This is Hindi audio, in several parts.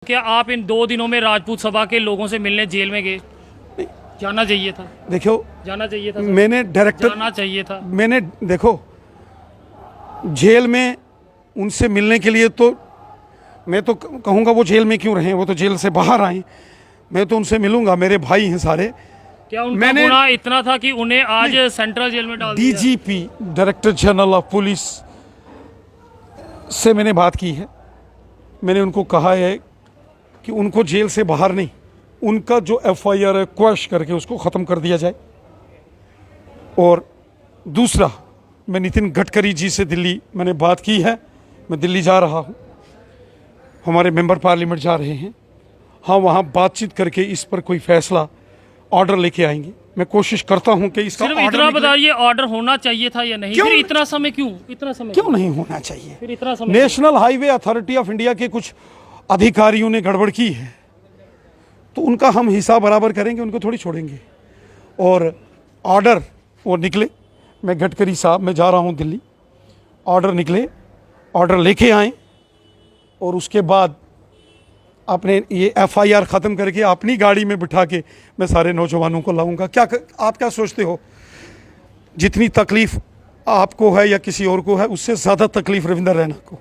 क्या आप इन 2 दिनों में राजपूत सभा के लोगों से मिलने जेल में गए? जाना चाहिए था। देखो, जाना चाहिए था। मैंने डायरेक्टर जाना चाहिए था। मैंने देखो, जेल में उनसे मिलने के लिए तो मैं तो कहूँगा वो जेल में क्यों रहे, वो तो जेल से बाहर आए। मैं तो उनसे मिलूंगा, मेरे भाई हैं सारे। क्या उनका गुनाह इतना था कि उन्हें आज सेंट्रल जेल में डाल दिया? DGP director general of police से मैंने बात की है। मैंने उनको कहा है कि उनको जेल से बाहर नहीं, उनका जो एफआईआर है क्वैश करके उसको ख़त्म कर दिया जाए। और दूसरा, मैं नितिन गडकरी जी से दिल्ली मैंने बात की है, मैं दिल्ली जा रहा हूँ, हमारे मेंबर पार्लियामेंट जा रहे हैं। हाँ, वहाँ बातचीत करके इस पर कोई फैसला, ऑर्डर लेके आएंगे। मैं कोशिश करता हूँ कि इसका सिर्फ इतना बताइए, ऑर्डर होना चाहिए था या नहीं? फिर इतना समय क्यों? क्यों नहीं होना चाहिए? फिर इतना समय national highway authority of India के कुछ अधिकारियों ने गड़बड़ की है, तो उनका हम हिसाब बराबर करेंगे, उनको थोड़ी छोड़ेंगे। और ऑर्डर वो निकले, मैं गडकरी साहब, मैं जा रहा हूँ दिल्ली, ऑर्डर निकले, ऑर्डर लेके आए और उसके बाद अपने ये एफआईआर ख़त्म करके अपनी गाड़ी में बिठा के मैं सारे नौजवानों को लाऊंगा। आप क्या सोचते हो, जितनी तकलीफ़ आपको है या किसी और को है, उससे ज़्यादा तकलीफ़ रविंदर रैना को।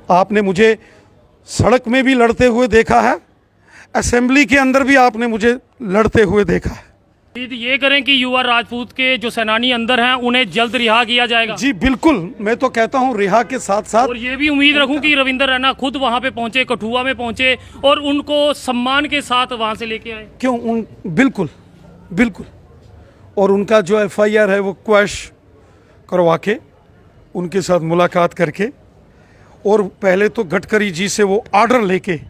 आपने मुझे सड़क में भी लड़ते हुए देखा है, असेंबली के अंदर भी आपने मुझे लड़ते हुए देखा है। ये करें कि युवा राजपूत के जो सेनानी अंदर हैं उन्हें जल्द रिहा किया जाएगा। जी बिल्कुल, मैं तो कहता हूं रिहा के साथ साथ, और ये भी उम्मीद रखूं कि रविंदर रैना खुद वहां पे पहुंचे, कठुआ में पहुंचे और उनको सम्मान के साथ वहां से लेके आए। क्यों? बिल्कुल बिल्कुल। और उनका जो एफआईआर है वो क्वैश करवा के उनके साथ मुलाकात करके, और पहले तो गडकरी जी से वो ऑर्डर लेके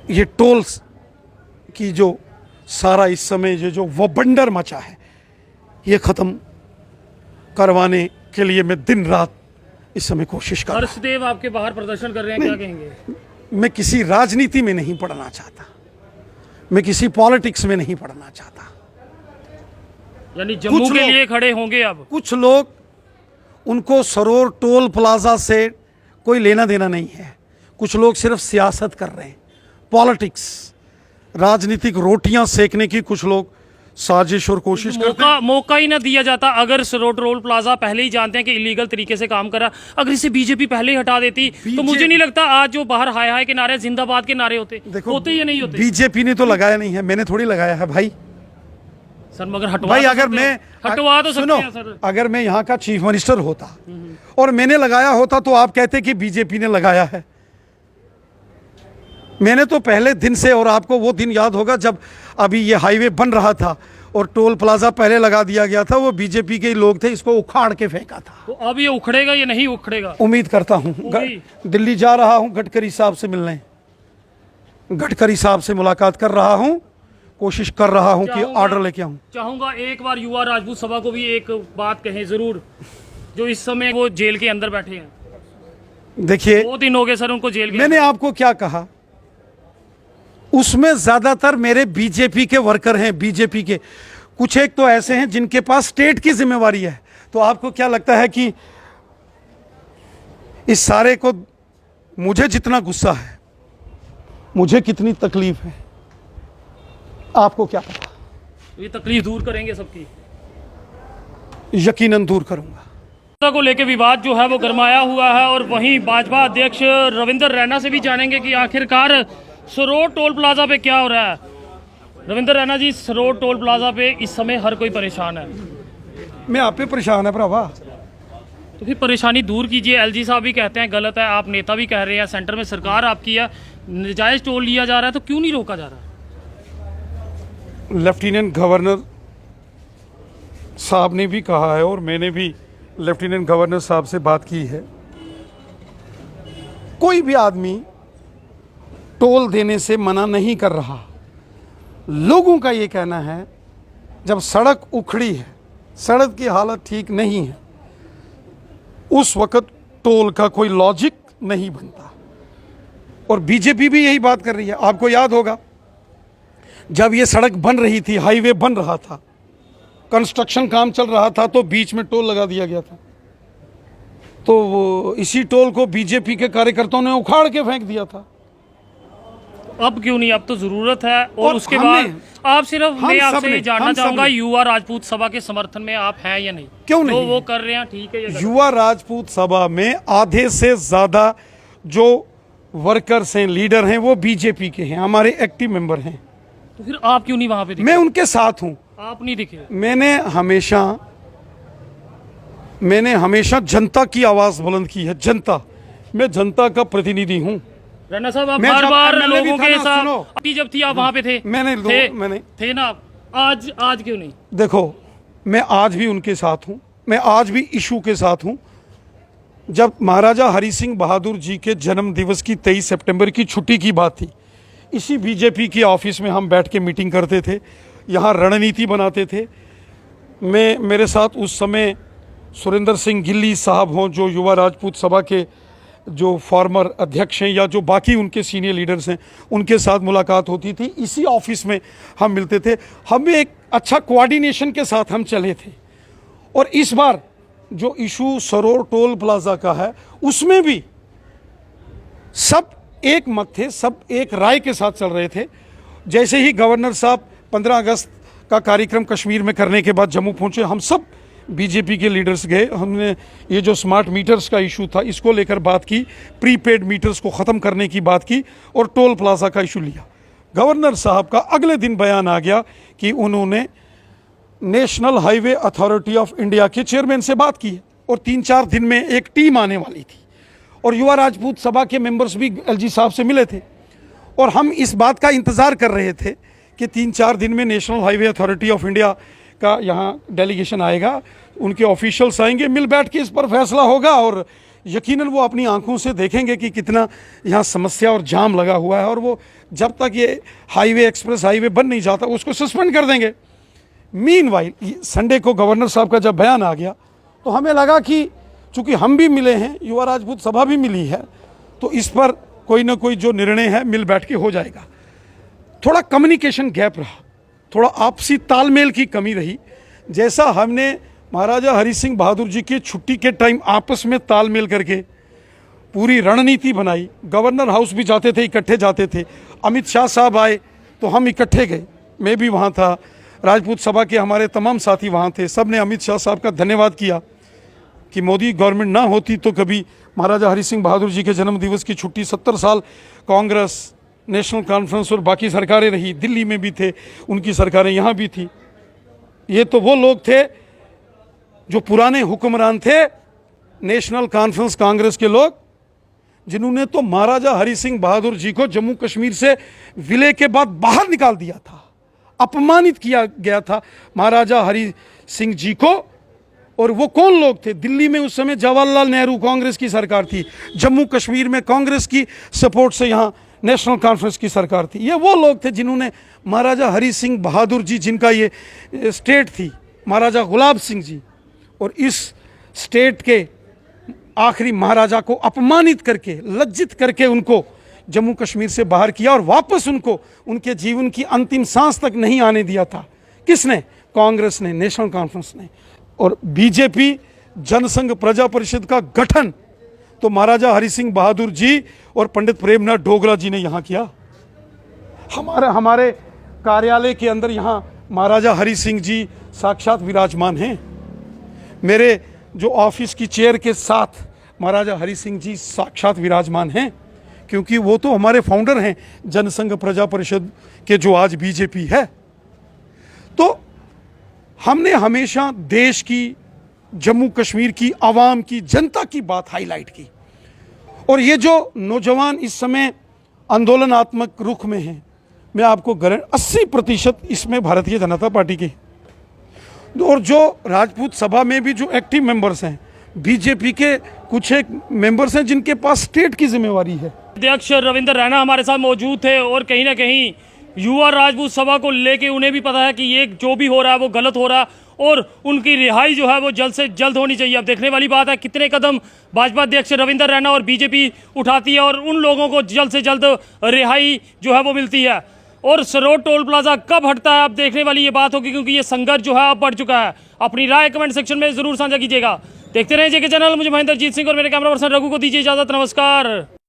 ये टोल्स की जो सारा इस समय जो वबंडर मचा है, ये ख़त्म करवाने के लिए मैं दिन रात इस समय कोशिश कर रहा हूं। हर्षदेव आपके बाहर प्रदर्शन कर रहे हैं, क्या कहेंगे? मैं किसी राजनीति में नहीं पढ़ना चाहता, मैं किसी पॉलिटिक्स में नहीं पढ़ना चाहता। यानी जम्मू के लिए खड़े होंगे अब? कुछ लोग, उनको सरोर टोल प्लाजा से कोई लेना देना नहीं है। कुछ लोग सिर्फ सियासत कर रहे हैं, पॉलिटिक्स, राजनीतिक रोटियां सेकने की कुछ लोग साजिश और कोशिश करते हैं। मौका ही ना दिया जाता। अगर सरोर टोल प्लाजा पहले ही जानते हैं कि इलीगल तरीके से काम कर रहा, अगर इसे बीजेपी पहले ही हटा देती तो मुझे नहीं लगता आज जो बाहर हाय हाय के नारे, जिंदाबाद के नारे होते या नहीं होते। बीजेपी ने तो लगाया नहीं है, मैंने थोड़ी लगाया है भाई। सर मगर हटवा भाई, अगर मैं हटवा तो सकते हैं सर। अगर मैं यहाँ का चीफ मिनिस्टर होता और मैंने लगाया होता तो आप कहते कि बीजेपी ने लगाया है। मैंने तो पहले दिन से, और आपको वो दिन याद होगा जब अभी ये हाईवे बन रहा था और टोल प्लाजा पहले लगा दिया गया था, वो बीजेपी के लोग थे, इसको उखाड़ के फेंका था। तो अब ये उखड़ेगा या नहीं उखड़ेगा? उम्मीद करता हूँ। दिल्ली जा रहा हूँ गडकरी साहब से मिलने, गडकरी साहब से मुलाकात कर रहा हूँ, कोशिश कर रहा हूँ कि ऑर्डर लेके आऊँ। चाहूंगा एक बार युवा राजपूत सभा को भी एक बात कहें जरूर, जो इस समय वो जेल के अंदर बैठे हैं। देखिए, 2 दिन हो गए सर उनको जेल के। मैंने आपको क्या कहा, उसमें ज्यादातर मेरे बीजेपी के वर्कर हैं। बीजेपी के कुछ एक तो ऐसे हैं जिनके पास स्टेट की जिम्मेवारी है। तो आपको क्या लगता है कि इस सारे को, मुझे जितना गुस्सा है, मुझे कितनी तकलीफ है, आपको क्या पता? ये तकलीफ दूर करेंगे सबकी? यकीनन दूर करूंगा। को लेकर विवाद जो है वो गरमाया हुआ है, और वहीं भाजपा अध्यक्ष रविंदर रैना से भी जानेंगे कि आखिरकार सरोर टोल प्लाजा पे क्या हो रहा है। रविंदर रैना जी, सरोर टोल प्लाजा पे इस समय हर कोई परेशान है। मैं आप पे परेशान है भरावा। तो फिर परेशानी दूर कीजिए। एलजी साहब भी कहते हैं गलत है, आप नेता भी कह रहे हैं, सेंटर में सरकार आपकी है, नजायज टोल लिया जा रहा है, तो क्यों नहीं रोका जा रहा? लेफ्टिनेंट गवर्नर साहब ने भी कहा है और मैंने भी लेफ्टिनेंट गवर्नर साहब से बात की है, कोई भी आदमी टोल देने से मना नहीं कर रहा। लोगों का ये कहना है जब सड़क उखड़ी है, सड़क की हालत ठीक नहीं है, उस वक्त टोल का कोई लॉजिक नहीं बनता। और बीजेपी भी यही बात कर रही है। आपको याद होगा जब ये सड़क बन रही थी, हाईवे बन रहा था, कंस्ट्रक्शन काम चल रहा था, तो बीच में टोल लगा दिया गया था। तो वो इसी टोल को बीजेपी के कार्यकर्ताओं ने उखाड़ के फेंक दिया था। अब क्यों नहीं, अब तो जरूरत है। और उसके हमने- बाद आप सिर्फ हम मैं आपसे सबने- जानना हम चाहूंगा, सबने- युवा राजपूत सभा के समर्थन में आप हैं या नहीं? क्यों जो नहीं? वो कर रहे हैं ठीक है या गलत? युवा राजपूत सभा में आधे से ज्यादा जो वर्कर्स हैं, लीडर हैं, वो बीजेपी के हैं, हमारे एक्टिव मेंबर हैं। तो फिर आप क्यों नहीं वहां पे दिखे? मैं उनके साथ हूं। आप नहीं दिखे। मैंने हमेशा जनता की आवाज बुलंद की है। जनता, मैं जनता का प्रतिनिधि हूं। रैना साहब, आप मैं बार जब बार MLA भी लोगों था के ना, साथ सुनो। अभी जब थी आप वहां पे थे? मैंने थे ना आप? आज क्यों नहीं? देखो, मैं आज भी उनके साथ हूं, मैं आज भी इशू के साथ हूं। जब महाराजा हरि सिंह बहादुर जी के जन्म दिवस की 23 सितंबर की छुट्टी की बात थी, इसी बीजेपी के ऑफिस में हम बैठ के मीटिंग करते थे, यहाँ रणनीति बनाते थे। मेरे साथ उस समय सुरेंद्र सिंह गिल्ली साहब हों, जो युवा राजपूत सभा के जो फॉर्मर अध्यक्ष हैं, या जो बाकी उनके सीनियर लीडर्स हैं, उनके साथ मुलाकात होती थी। इसी ऑफिस में हम मिलते थे। हमें एक अच्छा कोऑर्डिनेशन के साथ हम चले थे। और इस बार जो इशू सरोर टोल प्लाजा का है, उसमें भी सब एक मत थे, सब एक राय के साथ चल रहे थे। जैसे ही गवर्नर साहब 15 अगस्त का कार्यक्रम कश्मीर में करने के बाद जम्मू पहुंचे, हम सब बीजेपी के लीडर्स गए। हमने ये जो स्मार्ट मीटर्स का इशू था, इसको लेकर बात की, प्रीपेड मीटर्स को ख़त्म करने की बात की, और टोल प्लाजा का इशू लिया। गवर्नर साहब का अगले दिन बयान आ गया कि उन्होंने national highway authority of India के चेयरमैन से बात की है, और 3-4 दिन में एक टीम आने वाली थी। और युवा राजपूत सभा के मेंबर्स भी एलजी साहब से मिले थे, और हम इस बात का इंतज़ार कर रहे थे कि 3-4 दिन में national highway authority of India का यहाँ डेलीगेशन आएगा, उनके ऑफिशियल्स आएंगे, मिल बैठ के इस पर फैसला होगा। और यकीनन वो अपनी आंखों से देखेंगे कि कितना यहाँ समस्या और जाम लगा हुआ है, और वो जब तक ये हाईवे, एक्सप्रेस हाईवे बन नहीं जाता, उसको सस्पेंड कर देंगे। मीनवाइल संडे को गवर्नर साहब का जब बयान आ गया, तो हमें लगा कि चूंकि हम भी मिले हैं, युवा राजपूत सभा भी मिली है, तो इस पर कोई ना कोई जो निर्णय है मिल बैठ के हो जाएगा। थोड़ा कम्युनिकेशन गैप रहा, थोड़ा आपसी तालमेल की कमी रही। जैसा हमने महाराजा हरि सिंह बहादुर जी की छुट्टी के टाइम आपस में तालमेल करके पूरी रणनीति बनाई, गवर्नर हाउस भी जाते थे, इकट्ठे जाते थे। अमित शाह साहब आए तो हम इकट्ठे गए, मैं भी वहाँ था, राजपूत सभा के हमारे तमाम साथी वहाँ थे। सब ने अमित शाह साहब का धन्यवाद किया कि मोदी गवर्नमेंट ना होती तो कभी महाराजा हरि सिंह बहादुर जी के जन्म दिवस की छुट्टी 70 साल कांग्रेस, नेशनल कॉन्फ्रेंस और बाकी सरकारें रही, दिल्ली में भी थे, उनकी सरकारें यहाँ भी थी। ये तो वो लोग थे जो पुराने हुक्मरान थे, नेशनल कॉन्फ्रेंस कांग्रेस के लोग, जिन्होंने तो महाराजा हरि सिंह बहादुर जी को जम्मू कश्मीर से विलय के बाद बाहर निकाल दिया था, अपमानित किया गया था महाराजा हरि सिंह जी को। और वो कौन लोग थे? दिल्ली में उस समय जवाहरलाल नेहरू कांग्रेस की सरकार थी, जम्मू कश्मीर में कांग्रेस की सपोर्ट से यहाँ नेशनल कॉन्फ्रेंस की सरकार थी। ये वो लोग थे जिन्होंने महाराजा हरि सिंह बहादुर जी, जिनका ये स्टेट थी, महाराजा गुलाब सिंह जी, और इस स्टेट के आखिरी महाराजा को अपमानित करके, लज्जित करके उनको जम्मू कश्मीर से बाहर किया, और वापस उनको उनके जीवन की अंतिम सांस तक नहीं आने दिया था। किसने? कांग्रेस ने, नेशनल कॉन्फ्रेंस ने। और बीजेपी जनसंघ प्रजा परिषद का गठन तो महाराजा हरि सिंह बहादुर जी और पंडित प्रेमनाथ डोगरा जी ने यहाँ किया। हमारे कार्यालय के अंदर यहाँ महाराजा हरि सिंह जी साक्षात विराजमान हैं। मेरे जो ऑफिस की चेयर के साथ महाराजा हरि सिंह जी साक्षात विराजमान हैं, क्योंकि वो तो हमारे फाउंडर हैं जनसंघ प्रजा परिषद के, जो आज बीजेपी है। तो हमने हमेशा देश की, जम्मू कश्मीर की आवाम की, जनता की बात हाईलाइट की। और ये जो नौजवान इस समय आंदोलनात्मक रुख में हैं, मैं आपको 80% इसमें भारतीय जनता पार्टी के, और जो राजपूत सभा में भी जो एक्टिव मेंबर्स हैं, बीजेपी के कुछ एक मेंबर्स हैं जिनके पास स्टेट की जिम्मेवारी है। अध्यक्ष रविंद्र रैना हमारे साथ मौजूद थे, और कहीं ना कहीं युवा राजपूत सभा को लेके उन्हें भी पता है कि ये जो भी हो रहा है वो गलत हो रहा है, और उनकी रिहाई जो है वो जल्द से जल्द होनी चाहिए। अब देखने वाली बात है कितने कदम भाजपा अध्यक्ष रविंद्र रैना और बीजेपी उठाती है, और उन लोगों को जल्द से जल्द रिहाई जो है वो मिलती है। और सरोर टोल प्लाजा कब हटता है, अब देखने वाली ये बात होगी, क्योंकि ये संघर्ष जो है अब बढ़ चुका है। अपनी राय कमेंट सेक्शन में जरूर साझा कीजिएगा। देखते रहे जेके चैनल। मुझे महेंद्र जीत सिंह और मेरे कैमरा पर्सन रघु को दीजिए इजाजत। नमस्कार।